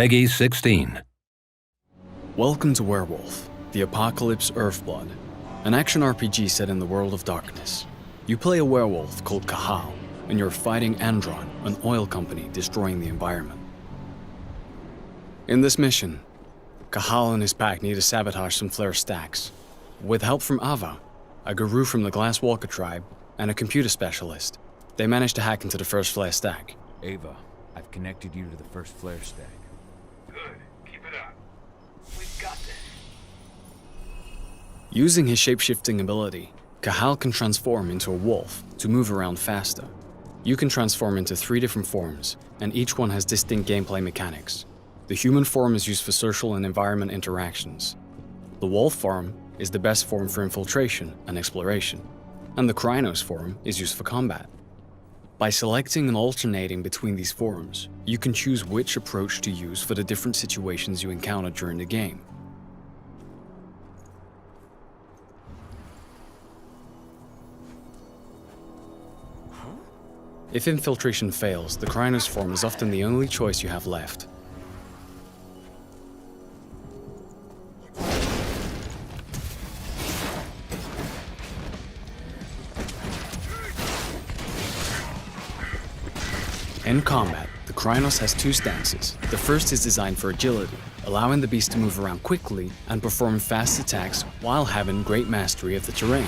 Peggy 16. Welcome to Werewolf, the Apocalypse Earthblood, an action RPG set in the world of darkness. You play a werewolf called Cahal, and you're fighting Andron, an oil company destroying the environment. In this mission, Cahal and his pack need to sabotage some flare stacks. With help from Ava, a guru from the Glasswalker tribe, and a computer specialist, they manage to hack into the first flare stack. Ava, I've connected you to the first flare stack. Good. Keep it up. We've got this. Using his shape-shifting ability, Cahal can transform into a wolf to move around faster. You can transform into 3 different forms, and each one has distinct gameplay mechanics. The human form is used for social and environment interactions. The wolf form is the best form for infiltration and exploration, and the Krynos form is used for combat. By selecting and alternating between these forms, you can choose which approach to use for the different situations you encounter during the game. If infiltration fails, the Krynos form is often the only choice you have left. In combat, the Krynos has 2 stances. The first is designed for agility, allowing the beast to move around quickly and perform fast attacks while having great mastery of the terrain.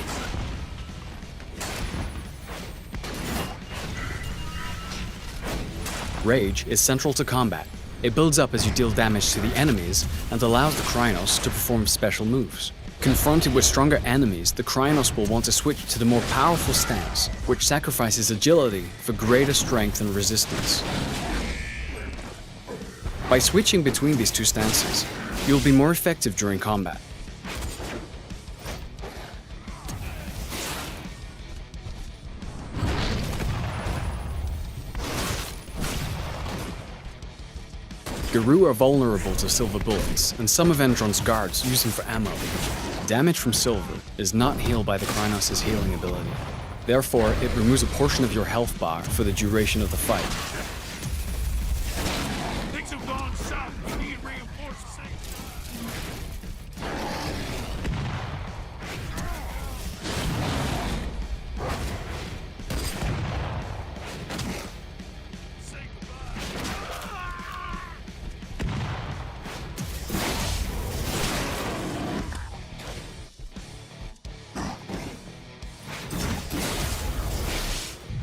Rage is central to combat. It builds up as you deal damage to the enemies and allows the Krynos to perform special moves. Confronted with stronger enemies, the Krynos will want to switch to the more powerful stance, which sacrifices agility for greater strength and resistance. By switching between these 2 stances, you'll be more effective during combat. Guru are vulnerable to silver bullets, and some of Andron's guards use them for ammo. Damage from silver is not healed by the Krynos' healing ability. Therefore, it removes a portion of your health bar for the duration of the fight. Things have gone south. We need reinforcements.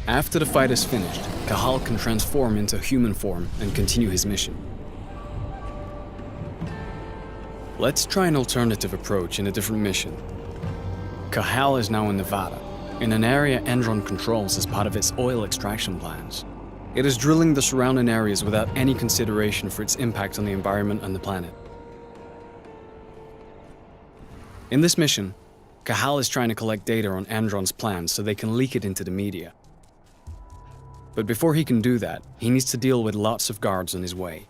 After the fight is finished, Cahal can transform into human form and continue his mission. Let's try an alternative approach in a different mission. Cahal is now in Nevada, in an area Andron controls as part of its oil extraction plans. It is drilling the surrounding areas without any consideration for its impact on the environment and the planet. In this mission, Cahal is trying to collect data on Andron's plans so they can leak it into the media. But before he can do that, he needs to deal with lots of guards on his way.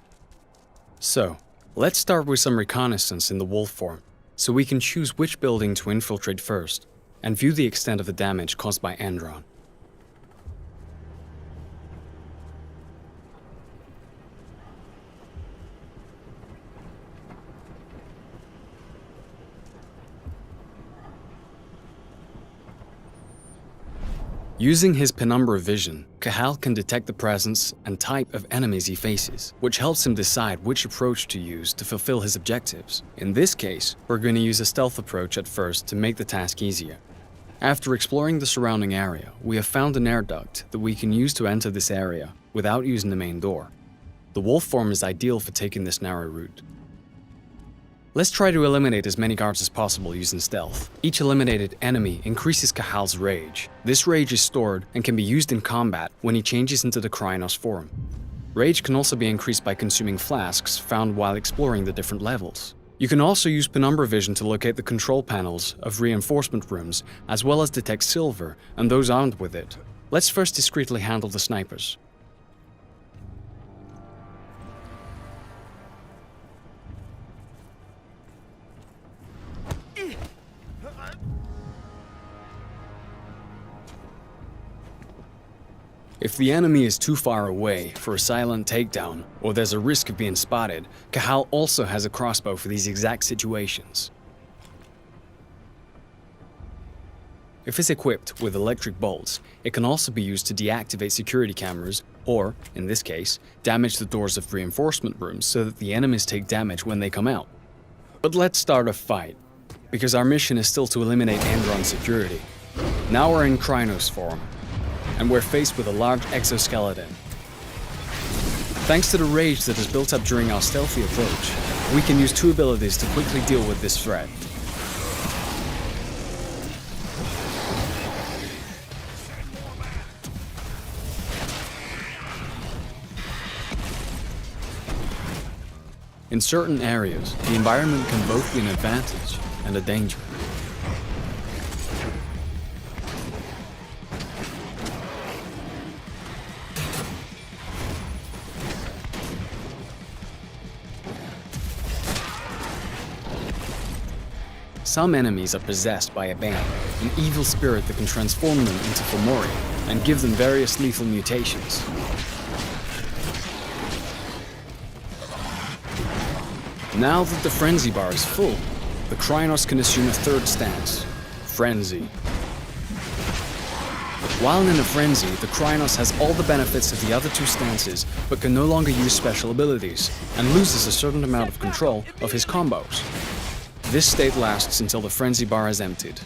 So, let's start with some reconnaissance in the wolf form, so we can choose which building to infiltrate first, and view the extent of the damage caused by Andron. Using his penumbra vision, Cahal can detect the presence and type of enemies he faces, which helps him decide which approach to use to fulfill his objectives. In this case, we're going to use a stealth approach at first to make the task easier. After exploring the surrounding area, we have found an air duct that we can use to enter this area without using the main door. The wolf form is ideal for taking this narrow route. Let's try to eliminate as many guards as possible using stealth. Each eliminated enemy increases Cahal's rage. This rage is stored and can be used in combat when he changes into the Krynos form. Rage can also be increased by consuming flasks found while exploring the different levels. You can also use penumbra vision to locate the control panels of reinforcement rooms, as well as detect silver and those armed with it. Let's first discreetly handle the snipers. If the enemy is too far away for a silent takedown, or there's a risk of being spotted, Cahal also has a crossbow for these exact situations. If it's equipped with electric bolts, it can also be used to deactivate security cameras, or, in this case, damage the doors of reinforcement rooms so that the enemies take damage when they come out. But let's start a fight, because our mission is still to eliminate Andron security. Now we're in Krynos form, and we're faced with a large exoskeleton. Thanks to the rage that is built up during our stealthy approach, we can use two abilities to quickly deal with this threat. In certain areas, the environment can both be an advantage and a danger. Some enemies are possessed by a ban, an evil spirit that can transform them into Fomori and give them various lethal mutations. Now that the frenzy bar is full, the Krynos can assume a third stance, Frenzy. While in a frenzy, the Krynos has all the benefits of the other two stances, but can no longer use special abilities, and loses a certain amount of control of his combos. This state lasts until the frenzy bar is emptied.